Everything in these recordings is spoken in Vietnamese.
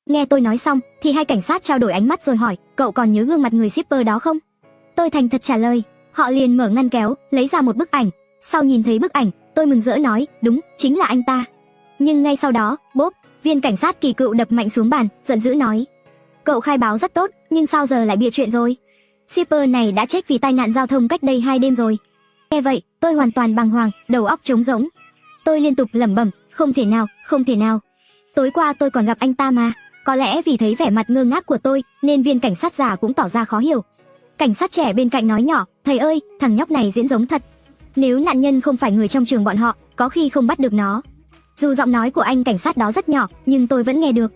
Nghe tôi nói xong, thì hai cảnh sát trao đổi ánh mắt rồi hỏi, cậu còn nhớ gương mặt người shipper đó không? Tôi thành thật trả lời. Họ liền mở ngăn kéo, lấy ra một bức ảnh. Sau nhìn thấy bức ảnh, tôi mừng rỡ nói, đúng, chính là anh ta. Nhưng ngay sau đó, bốp, viên cảnh sát kỳ cựu đập mạnh xuống bàn, giận dữ nói, cậu khai báo rất tốt, nhưng sao giờ lại bịa chuyện rồi? Shipper này đã chết vì tai nạn giao thông cách đây 2 đêm rồi. Nghe vậy, tôi hoàn toàn bàng hoàng, đầu óc trống rỗng. Tôi liên tục lẩm bẩm, không thể nào, không thể nào. Tối qua tôi còn gặp anh ta mà. Có lẽ vì thấy vẻ mặt ngơ ngác của tôi, nên viên cảnh sát già cũng tỏ ra khó hiểu. Cảnh sát trẻ bên cạnh nói nhỏ, thầy ơi, thằng nhóc này diễn giống thật. Nếu nạn nhân không phải người trong trường bọn họ, có khi không bắt được nó. Dù giọng nói của anh cảnh sát đó rất nhỏ, nhưng tôi vẫn nghe được.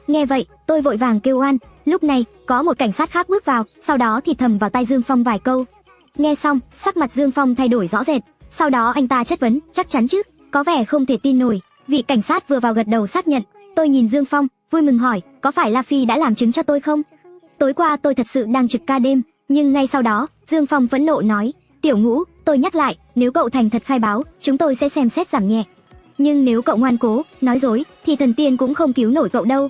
Nghe vậy, tôi vội vàng kêu oan. Lúc này, có một cảnh sát khác bước vào, sau đó thì thầm vào tai Dương Phong vài câu. Nghe xong, sắc mặt Dương Phong thay đổi rõ rệt. Sau đó anh ta chất vấn, chắc chắn chứ? Có vẻ không thể tin nổi. Vị cảnh sát vừa vào gật đầu xác nhận. Tôi nhìn Dương Phong, vui mừng hỏi, có phải La Phi đã làm chứng cho tôi không? Tối qua tôi thật sự đang trực ca đêm, nhưng ngay sau đó, Dương Phong phẫn nộ nói, Tiểu Ngũ, tôi nhắc lại, nếu cậu thành thật khai báo, chúng tôi sẽ xem xét giảm nhẹ. Nhưng nếu cậu ngoan cố, nói dối, thì thần tiên cũng không cứu nổi cậu đâu.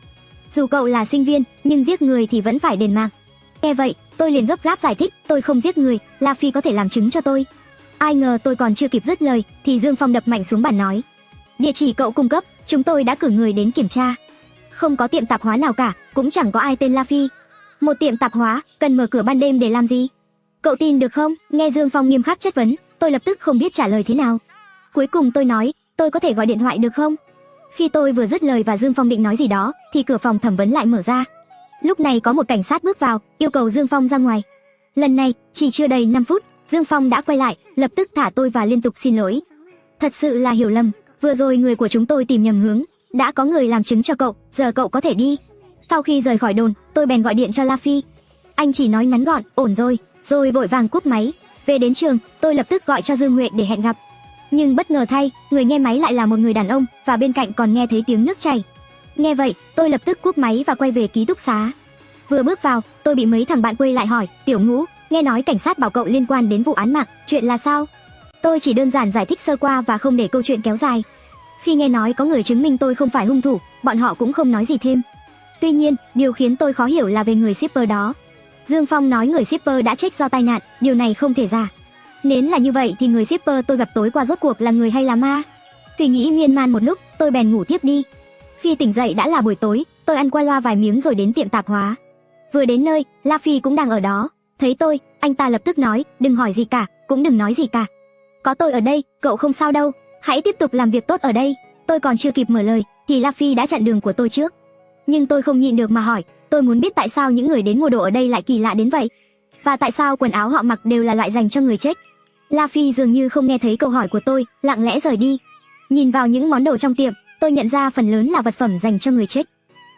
Dù cậu là sinh viên, nhưng giết người thì vẫn phải đền mạng. Nghe vậy, tôi liền gấp gáp giải thích, tôi không giết người, La Phi có thể làm chứng cho tôi. Ai ngờ tôi còn chưa kịp dứt lời, thì Dương Phong đập mạnh xuống bàn nói, địa chỉ cậu cung cấp, chúng tôi đã cử người đến kiểm tra. Không có tiệm tạp hóa nào cả, cũng chẳng có ai tên La Phi. Một tiệm tạp hóa, cần mở cửa ban đêm để làm gì? Cậu tin được không? Nghe Dương Phong nghiêm khắc chất vấn, tôi lập tức không biết trả lời thế nào. Cuối cùng tôi nói, tôi có thể gọi điện thoại được không? Khi tôi vừa dứt lời và Dương Phong định nói gì đó, thì cửa phòng thẩm vấn lại mở ra. Lúc này có một cảnh sát bước vào, yêu cầu Dương Phong ra ngoài. Lần này, chỉ chưa đầy 5 phút, Dương Phong đã quay lại, lập tức thả tôi và liên tục xin lỗi. Thật sự là hiểu lầm, vừa rồi người của chúng tôi tìm nhầm hướng, đã có người làm chứng cho cậu, giờ cậu có thể đi. Sau khi rời khỏi đồn, tôi bèn gọi điện cho La Phi. Anh chỉ nói ngắn gọn, ổn rồi vội vàng cúp máy. Về đến trường, tôi lập tức gọi cho Dương Huệ để hẹn gặp. Nhưng bất ngờ thay, người nghe máy lại là một người đàn ông, và bên cạnh còn nghe thấy tiếng nước chảy. Nghe vậy, tôi lập tức cúp máy và quay về ký túc xá. Vừa bước vào, tôi bị mấy thằng bạn quây lại hỏi, Tiểu Ngũ, nghe nói cảnh sát bảo cậu liên quan đến vụ án mạng, chuyện là sao? Tôi chỉ đơn giản giải thích sơ qua và không để câu chuyện kéo dài. Khi nghe nói có người chứng minh tôi không phải hung thủ, bọn họ cũng không nói gì thêm. Tuy nhiên, điều khiến tôi khó hiểu là về người shipper đó. Dương Phong nói người shipper đã chết do tai nạn, điều này không thể giả. Nếu là như vậy thì người shipper tôi gặp tối qua rốt cuộc là người hay là ma? Suy nghĩ miên man một lúc, tôi bèn ngủ tiếp đi. Khi tỉnh dậy đã là buổi tối, tôi ăn qua loa vài miếng rồi đến tiệm tạp hóa. Vừa đến nơi, La Phi cũng đang ở đó. Thấy tôi, anh ta lập tức nói, đừng hỏi gì cả, cũng đừng nói gì cả. Có tôi ở đây, cậu không sao đâu, hãy tiếp tục làm việc tốt ở đây. Tôi còn chưa kịp mở lời, thì La Phi đã chặn đường của tôi trước. Nhưng tôi không nhịn được mà hỏi, tôi muốn biết tại sao những người đến mua đồ ở đây lại kỳ lạ đến vậy. Và tại sao quần áo họ mặc đều là loại dành cho người chết. La Phi dường như không nghe thấy câu hỏi của tôi, lặng lẽ rời đi. Nhìn vào những món đồ trong tiệm, tôi nhận ra phần lớn là vật phẩm dành cho người chết.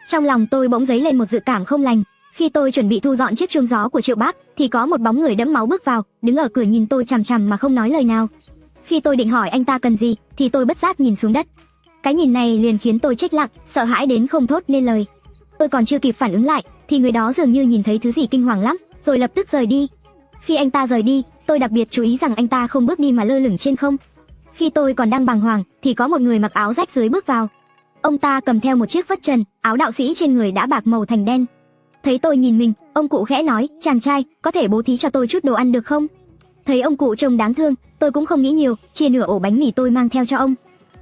Trong lòng tôi bỗng dấy lên một dự cảm không lành. Khi tôi chuẩn bị thu dọn chiếc chuông gió của Triệu Bác, thì có một bóng người đẫm máu bước vào, đứng ở cửa nhìn tôi chằm chằm mà không nói lời nào. Khi tôi định hỏi anh ta cần gì, thì tôi bất giác nhìn xuống đất. Cái nhìn này liền khiến tôi chết lặng, sợ hãi đến không thốt nên lời. Tôi còn chưa kịp phản ứng lại, thì người đó dường như nhìn thấy thứ gì kinh hoàng lắm, rồi lập tức rời đi. Khi anh ta rời đi, tôi đặc biệt chú ý rằng anh ta không bước đi mà lơ lửng trên không. Khi tôi còn đang bàng hoàng, thì có một người mặc áo rách rưới bước vào. Ông ta cầm theo một chiếc phất trần, áo đạo sĩ trên người đã bạc màu thành đen. Thấy tôi nhìn mình, ông cụ khẽ nói, chàng trai, có thể bố thí cho tôi chút đồ ăn được không? Thấy ông cụ trông đáng thương, tôi cũng không nghĩ nhiều, chia nửa ổ bánh mì tôi mang theo cho ông.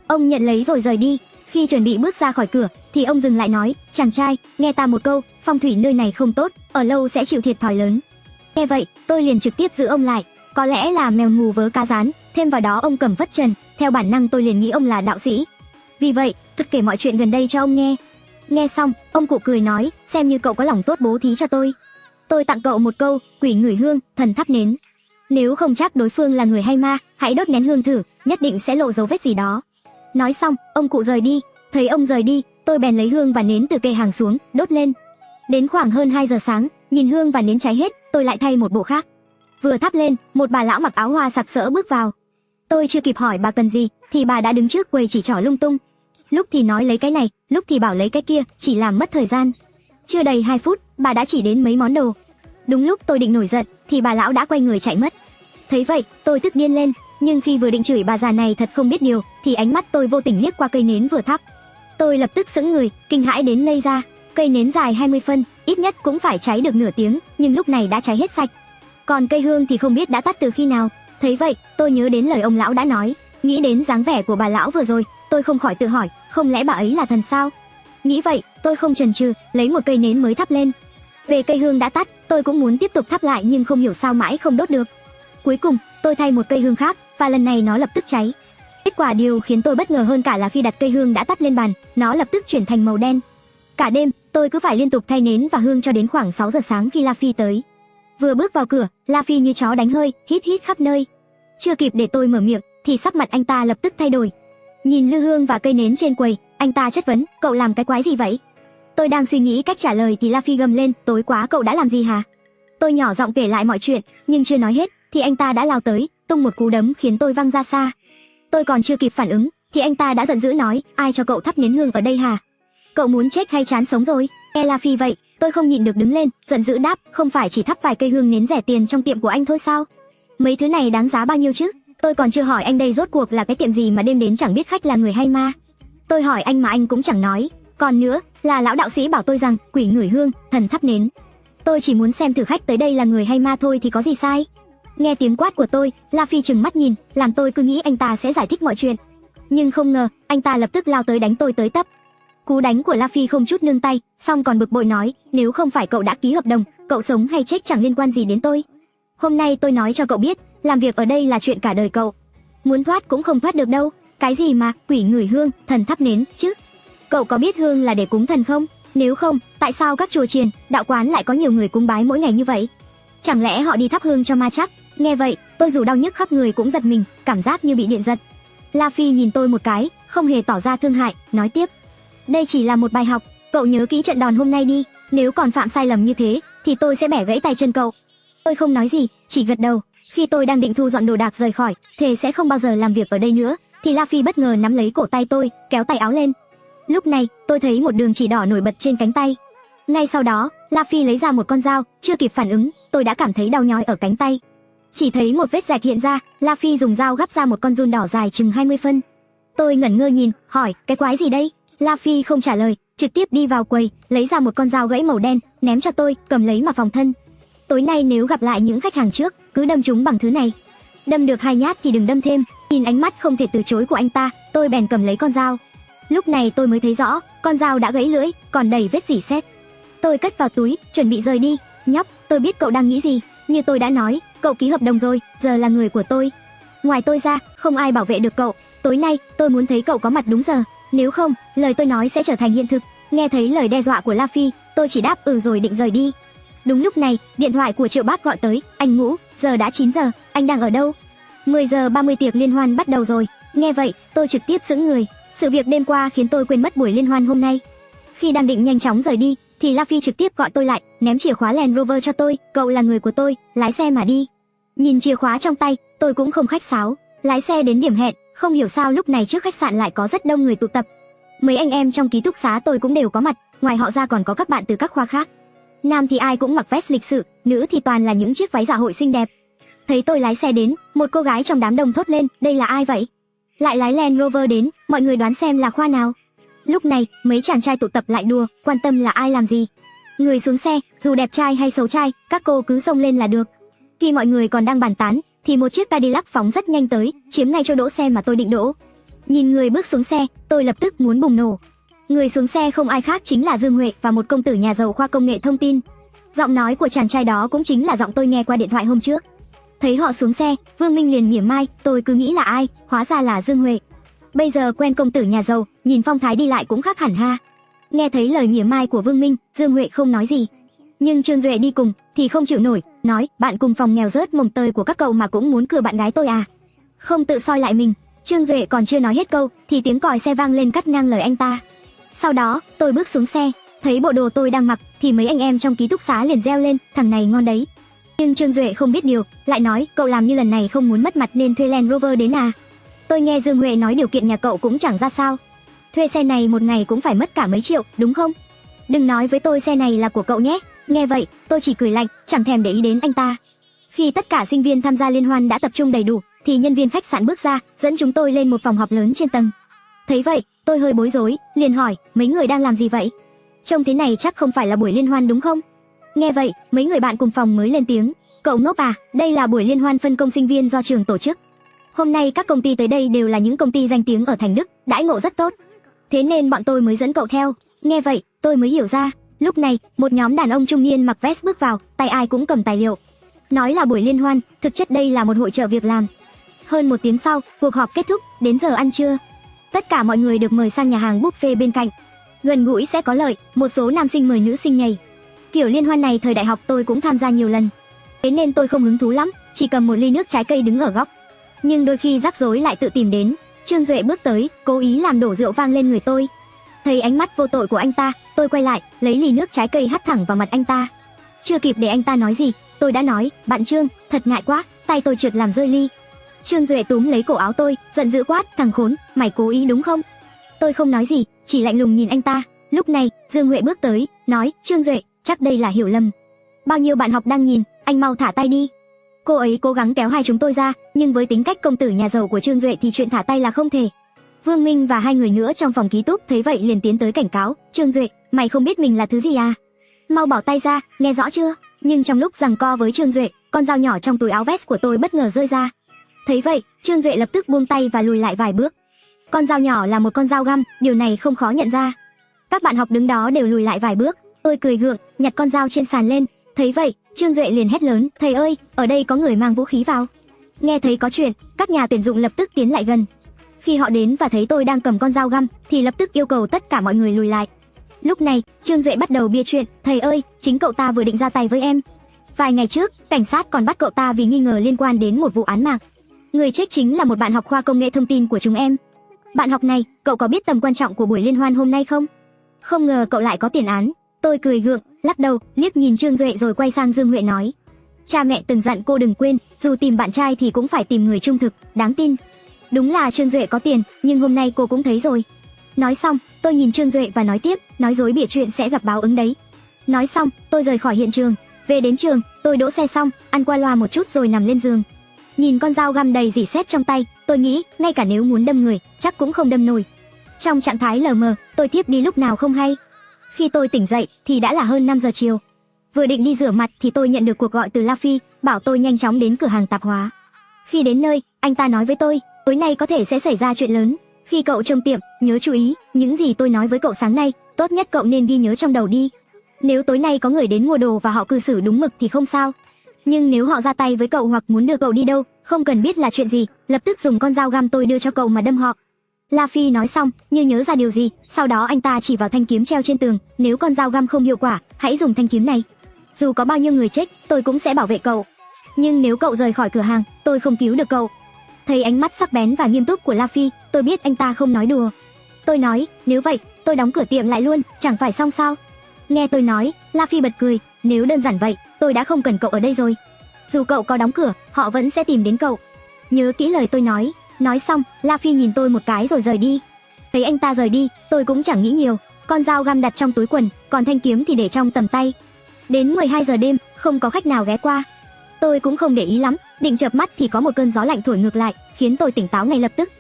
Ông nhận lấy rồi rời đi. Khi chuẩn bị bước ra khỏi cửa, thì ông dừng lại nói, chàng trai, nghe ta một câu, phong thủy nơi này không tốt, ở lâu sẽ chịu thiệt thòi lớn. Nghe vậy, tôi liền trực tiếp giữ ông lại. Có lẽ là mèo ngù vớ cá rán, thêm vào đó ông cầm phất trần, theo bản năng tôi liền nghĩ ông là đạo sĩ. Vì vậy, tôi kể mọi chuyện gần đây cho ông nghe. Nghe xong, ông cụ cười nói, xem như cậu có lòng tốt bố thí cho tôi. Tôi tặng cậu một câu, quỷ ngửi hương, thần thắp nến. Nếu không chắc đối phương là người hay ma, hãy đốt nén hương thử, nhất định sẽ lộ dấu vết gì đó. Nói xong, ông cụ rời đi. Thấy ông rời đi, tôi bèn lấy hương và nến từ cây hàng xuống, đốt lên. Đến khoảng hơn 2 giờ sáng, nhìn hương và nến cháy hết, tôi lại thay một bộ khác. Vừa thắp lên, một bà lão mặc áo hoa sặc sỡ bước vào. Tôi chưa kịp hỏi bà cần gì, thì bà đã đứng trước quầy chỉ trỏ lung tung. Lúc thì nói lấy cái này, lúc thì bảo lấy cái kia, chỉ làm mất thời gian. Chưa đầy 2 phút, bà đã chỉ đến mấy món đồ. Đúng lúc tôi định nổi giận, thì bà lão đã quay người chạy mất. Thấy vậy, tôi tức điên lên, nhưng khi vừa định chửi bà già này thật không biết điều, thì ánh mắt tôi vô tình liếc qua cây nến vừa thắp. Tôi lập tức sững người, kinh hãi đến ngây ra. Cây nến dài 20 phân, ít nhất cũng phải cháy được nửa tiếng, nhưng lúc này đã cháy hết sạch. Còn cây hương thì không biết đã tắt từ khi nào. Thấy vậy, tôi nhớ đến lời ông lão đã nói, nghĩ đến dáng vẻ của bà lão vừa rồi, tôi không khỏi tự hỏi, không lẽ bà ấy là thần sao? Nghĩ vậy, tôi không chần chừ, lấy một cây nến mới thắp lên. Về cây hương đã tắt, tôi cũng muốn tiếp tục thắp lại nhưng không hiểu sao mãi không đốt được. Cuối cùng, tôi thay một cây hương khác, và lần này nó lập tức cháy. Kết quả điều khiến tôi bất ngờ hơn cả là khi đặt cây hương đã tắt lên bàn, nó lập tức chuyển thành màu đen. Cả đêm, tôi cứ phải liên tục thay nến và hương cho đến khoảng 6 giờ sáng khi La Phi tới. Vừa bước vào cửa, La Phi như chó đánh hơi, hít hít khắp nơi. Chưa kịp để tôi mở miệng, thì sắc mặt anh ta lập tức thay đổi. Nhìn lư hương và cây nến trên quầy, anh ta chất vấn, cậu làm cái quái gì vậy? Tôi đang suy nghĩ cách trả lời thì La Phi gầm lên, tối quá cậu đã làm gì hả? Tôi nhỏ giọng kể lại mọi chuyện, nhưng chưa nói hết, thì anh ta đã lao tới, tung một cú đấm khiến tôi văng ra xa. Tôi còn chưa kịp phản ứng, thì anh ta đã giận dữ nói, ai cho cậu thắp nến hương ở đây hả? Cậu muốn chết hay chán sống rồi? Nghe La Phi vậy, tôi không nhịn được đứng lên, giận dữ đáp, không phải chỉ thắp vài cây hương nến rẻ tiền trong tiệm của anh thôi sao? Mấy thứ này đáng giá bao nhiêu chứ? Tôi còn chưa hỏi anh đây rốt cuộc là cái tiệm gì mà đêm đến chẳng biết khách là người hay ma. Tôi hỏi anh mà anh cũng chẳng nói. Còn nữa, là lão đạo sĩ bảo tôi rằng quỷ ngửi hương, thần thắp nến. Tôi chỉ muốn xem thử khách tới đây là người hay ma thôi thì có gì sai. Nghe tiếng quát của tôi, La Phi trừng mắt nhìn, làm tôi cứ nghĩ anh ta sẽ giải thích mọi chuyện. Nhưng không ngờ, anh ta lập tức lao tới đánh tôi tới tấp. Cú đánh của La Phi không chút nương tay, xong còn bực bội nói, nếu không phải cậu đã ký hợp đồng, cậu sống hay chết chẳng liên quan gì đến tôi. Hôm nay tôi nói cho cậu biết, làm việc ở đây là chuyện cả đời cậu. Muốn thoát cũng không thoát được đâu. Cái gì mà quỷ ngửi hương, thần thắp nến chứ? Cậu có biết hương là để cúng thần không? Nếu không, tại sao các chùa chiền, đạo quán lại có nhiều người cúng bái mỗi ngày như vậy? Chẳng lẽ họ đi thắp hương cho ma chắc? Nghe vậy, tôi dù đau nhức khắp người cũng giật mình, cảm giác như bị điện giật. La Phi nhìn tôi một cái, không hề tỏ ra thương hại, nói tiếp. Đây chỉ là một bài học, cậu nhớ kỹ trận đòn hôm nay đi, nếu còn phạm sai lầm như thế, thì tôi sẽ bẻ gãy tay chân cậu. Tôi không nói gì, chỉ gật đầu. Khi tôi đang định thu dọn đồ đạc rời khỏi, thề sẽ không bao giờ làm việc ở đây nữa, thì La Phi bất ngờ nắm lấy cổ tay tôi, kéo tay áo lên. Lúc này, tôi thấy một đường chỉ đỏ nổi bật trên cánh tay. Ngay sau đó, La Phi lấy ra một con dao, chưa kịp phản ứng, tôi đã cảm thấy đau nhói ở cánh tay. Chỉ thấy một vết rạch hiện ra, La Phi dùng dao gắp ra một con giun đỏ dài chừng 20 phân. Tôi ngẩn ngơ nhìn, hỏi, cái quái gì đây? La Phi không trả lời, trực tiếp đi vào quầy, lấy ra một con dao gãy màu đen, ném cho tôi, cầm lấy mà phòng thân. Tối nay nếu gặp lại những khách hàng trước, cứ đâm chúng bằng thứ này. Đâm được 2 nhát thì đừng đâm thêm. Nhìn ánh mắt không thể từ chối của anh ta, tôi bèn cầm lấy con dao. Lúc này tôi mới thấy rõ, con dao đã gãy lưỡi, còn đầy vết rỉ sét. Tôi cất vào túi, chuẩn bị rời đi. Nhóc, tôi biết cậu đang nghĩ gì, như tôi đã nói, cậu ký hợp đồng rồi, giờ là người của tôi. Ngoài tôi ra, không ai bảo vệ được cậu. Tối nay, tôi muốn thấy cậu có mặt đúng giờ. Nếu không, lời tôi nói sẽ trở thành hiện thực. Nghe thấy lời đe dọa của La Phi, tôi chỉ đáp rồi định rời đi. Đúng lúc này, điện thoại của Triệu Bác gọi tới, anh Ngũ, giờ đã 9 giờ, anh đang ở đâu? 10 giờ 30 tiệc liên hoan bắt đầu rồi. Nghe vậy, tôi trực tiếp sững người. Sự việc đêm qua khiến tôi quên mất buổi liên hoan hôm nay. Khi đang định nhanh chóng rời đi, thì La Phi trực tiếp gọi tôi lại, ném chìa khóa Land Rover cho tôi, cậu là người của tôi, lái xe mà đi. Nhìn chìa khóa trong tay, tôi cũng không khách sáo, lái xe đến điểm hẹn, không hiểu sao lúc này trước khách sạn lại có rất đông người tụ tập. Mấy anh em trong ký túc xá tôi cũng đều có mặt, ngoài họ ra còn có các bạn từ các khoa khác. Nam thì ai cũng mặc vest lịch sự, nữ thì toàn là những chiếc váy dạ hội xinh đẹp. Thấy tôi lái xe đến, một cô gái trong đám đông thốt lên, đây là ai vậy? Lại lái Land Rover đến, mọi người đoán xem là khoa nào? Lúc này, mấy chàng trai tụ tập lại đùa, quan tâm là ai làm gì. Người xuống xe, dù đẹp trai hay xấu trai, các cô cứ xông lên là được. Khi mọi người còn đang bàn tán, thì một chiếc Cadillac phóng rất nhanh tới, chiếm ngay chỗ đỗ xe mà tôi định đỗ. Nhìn người bước xuống xe, tôi lập tức muốn bùng nổ. Người xuống xe không ai khác chính là Dương Huệ và một công tử nhà giàu khoa công nghệ thông tin. Giọng nói của chàng trai đó cũng chính là giọng tôi nghe qua điện thoại hôm trước. Thấy họ xuống xe, Vương Minh liền mỉa mai, tôi cứ nghĩ là ai, hóa ra là Dương Huệ. Bây giờ quen công tử nhà giàu, nhìn phong thái đi lại cũng khác hẳn ha. Nghe thấy lời mỉa mai của Vương Minh, Dương Huệ không nói gì. Nhưng Trương Duệ đi cùng thì không chịu nổi, nói, bạn cùng phòng nghèo rớt mồng tơi của các cậu mà cũng muốn cưa bạn gái tôi à? Không tự soi lại mình. Trương Duệ còn chưa nói hết câu thì tiếng còi xe vang lên cắt ngang lời anh ta. Sau đó, tôi bước xuống xe, thấy bộ đồ tôi đang mặc thì mấy anh em trong ký túc xá liền reo lên, thằng này ngon đấy. Nhưng Trương Duệ không biết điều, lại nói, cậu làm như lần này không muốn mất mặt nên thuê Land Rover đến à? Tôi nghe Dương Huệ nói điều kiện nhà cậu cũng chẳng ra sao. Thuê xe này một ngày cũng phải mất cả mấy triệu, đúng không? Đừng nói với tôi xe này là của cậu nhé. Nghe vậy, tôi chỉ cười lạnh, chẳng thèm để ý đến anh ta. Khi tất cả sinh viên tham gia liên hoan đã tập trung đầy đủ, thì nhân viên khách sạn bước ra, dẫn chúng tôi lên một phòng họp lớn trên tầng. Thấy vậy, tôi hơi bối rối, liền hỏi, mấy người đang làm gì vậy? Trông thế này chắc không phải là buổi liên hoan đúng không? Nghe vậy, mấy người bạn cùng phòng mới lên tiếng. Cậu ngốc à, đây là buổi liên hoan phân công sinh viên do trường tổ chức. Hôm nay các công ty tới đây đều là những công ty danh tiếng ở Thành Đức, đãi ngộ rất tốt. Thế nên bọn tôi mới dẫn cậu theo. Nghe vậy, tôi mới hiểu ra. Lúc này, một nhóm đàn ông trung niên mặc vest bước vào, tay ai cũng cầm tài liệu. Nói là buổi liên hoan, thực chất đây là một hội chợ việc làm. Hơn 1 tiếng sau, cuộc họp kết thúc, đến giờ ăn trưa. Tất cả mọi người được mời sang nhà hàng buffet bên cạnh. Gần gũi sẽ có lợi, một số nam sinh mời nữ sinh nhảy. Kiểu liên hoan này thời đại học tôi cũng tham gia nhiều lần. Thế nên tôi không hứng thú lắm, chỉ cầm một ly nước trái cây đứng ở góc. Nhưng đôi khi rắc rối lại tự tìm đến. Trương Duệ bước tới, cố ý làm đổ rượu vang lên người tôi. Thấy ánh mắt vô tội của anh ta, tôi quay lại, lấy ly nước trái cây hắt thẳng vào mặt anh ta. Chưa kịp để anh ta nói gì, tôi đã nói, bạn Trương, thật ngại quá, tay tôi trượt làm rơi ly. Trương Duệ túm lấy cổ áo tôi, giận dữ quát, thằng khốn, mày cố ý đúng không? Tôi không nói gì, chỉ lạnh lùng nhìn anh ta. Lúc này, Dương Huệ bước tới, nói, Trương Duệ, chắc đây là hiểu lầm. Bao nhiêu bạn học đang nhìn, anh mau thả tay đi. Cô ấy cố gắng kéo hai chúng tôi ra, nhưng với tính cách công tử nhà giàu của Trương Duệ thì chuyện thả tay là không thể. Vương Minh và 2 người nữa trong phòng ký túc thấy vậy liền tiến tới cảnh cáo, Trương Duệ, mày không biết mình là thứ gì à? Mau bỏ tay ra, nghe rõ chưa? Nhưng trong lúc giằng co với Trương Duệ, con dao nhỏ trong túi áo vest của tôi bất ngờ rơi ra. Thấy vậy, Trương Duệ lập tức buông tay và lùi lại vài bước. Con dao nhỏ là một con dao găm, điều này không khó nhận ra. Các bạn học đứng đó đều lùi lại vài bước. Tôi cười gượng, nhặt con dao trên sàn lên. Thấy vậy, Trương Duệ liền hét lớn, thầy ơi, ở đây có người mang vũ khí vào. Nghe thấy có chuyện, các nhà tuyển dụng lập tức tiến lại gần. Khi họ đến và thấy tôi đang cầm con dao găm, thì lập tức yêu cầu tất cả mọi người lùi lại. Lúc này, Trương Duệ bắt đầu bịa chuyện, thầy ơi, chính cậu ta vừa định ra tay với em. Vài ngày trước, cảnh sát còn bắt cậu ta vì nghi ngờ liên quan đến một vụ án mạng. Người chết chính là một bạn học khoa công nghệ thông tin của chúng em. Bạn học này, cậu có biết tầm quan trọng của buổi liên hoan hôm nay không? Không ngờ cậu lại có tiền án. Tôi cười gượng, lắc đầu, liếc nhìn Trương Duệ rồi quay sang Dương Huệ nói. Cha mẹ từng dặn cô đừng quên, dù tìm bạn trai thì cũng phải tìm người trung thực, đáng tin. Đúng là Trương Duệ có tiền, nhưng hôm nay cô cũng thấy rồi. Nói xong, tôi nhìn Trương Duệ và nói tiếp, nói dối bịa chuyện sẽ gặp báo ứng đấy. Nói xong, tôi rời khỏi hiện trường. Về đến trường, tôi đỗ xe xong, ăn qua loa một chút rồi nằm lên giường. Nhìn con dao găm đầy rỉ sét trong tay, tôi nghĩ, ngay cả nếu muốn đâm người, chắc cũng không đâm nổi. Trong trạng thái lờ mờ, tôi thiếp đi lúc nào không hay. Khi tôi tỉnh dậy, thì đã là hơn 5 giờ chiều. Vừa định đi rửa mặt thì tôi nhận được cuộc gọi từ La Phi, bảo tôi nhanh chóng đến cửa hàng tạp hóa. Khi đến nơi, anh ta nói với tôi, tối nay có thể sẽ xảy ra chuyện lớn. Khi cậu trông tiệm, nhớ chú ý, những gì tôi nói với cậu sáng nay, tốt nhất cậu nên ghi nhớ trong đầu đi. Nếu tối nay có người đến mua đồ và họ cư xử đúng mực thì không sao. Nhưng nếu họ ra tay với cậu hoặc muốn đưa cậu đi đâu, không cần biết là chuyện gì, lập tức dùng con dao găm tôi đưa cho cậu mà đâm họ. La Phi nói xong, như nhớ ra điều gì, sau đó anh ta chỉ vào thanh kiếm treo trên tường, nếu con dao găm không hiệu quả, hãy dùng thanh kiếm này. Dù có bao nhiêu người chết, tôi cũng sẽ bảo vệ cậu. Nhưng nếu cậu rời khỏi cửa hàng, tôi không cứu được cậu. Thấy ánh mắt sắc bén và nghiêm túc của La Phi, tôi biết anh ta không nói đùa. Tôi nói, nếu vậy, tôi đóng cửa tiệm lại luôn, chẳng phải xong sao? Nghe tôi nói, La Phi bật cười, nếu đơn giản vậy, tôi đã không cần cậu ở đây rồi. Dù cậu có đóng cửa, họ vẫn sẽ tìm đến cậu. Nhớ kỹ lời tôi nói. Nói xong, La Phi nhìn tôi một cái rồi rời đi. Thấy anh ta rời đi, tôi cũng chẳng nghĩ nhiều. Con dao găm đặt trong túi quần, còn thanh kiếm thì để trong tầm tay. Đến 12 giờ đêm, không có khách nào ghé qua. Tôi cũng không để ý lắm, định chợp mắt thì có một cơn gió lạnh thổi ngược lại, khiến tôi tỉnh táo ngay lập tức.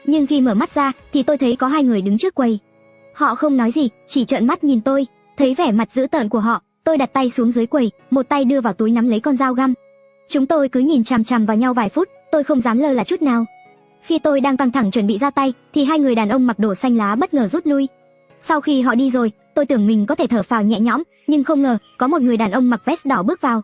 Nhưng khi mở mắt ra, thì tôi thấy có 2 người đứng trước quầy. Họ không nói gì, chỉ trợn mắt nhìn tôi. Thấy vẻ mặt dữ tợn của họ, tôi đặt tay xuống dưới quầy, một tay đưa vào túi nắm lấy con dao găm. Chúng tôi cứ nhìn chằm chằm vào nhau vài phút, tôi không dám lơ là chút nào. Khi tôi đang căng thẳng chuẩn bị ra tay, thì 2 người đàn ông mặc đồ xanh lá bất ngờ rút lui. Sau khi họ đi rồi, tôi tưởng mình có thể thở phào nhẹ nhõm, nhưng không ngờ có một người đàn ông mặc vest đỏ bước vào.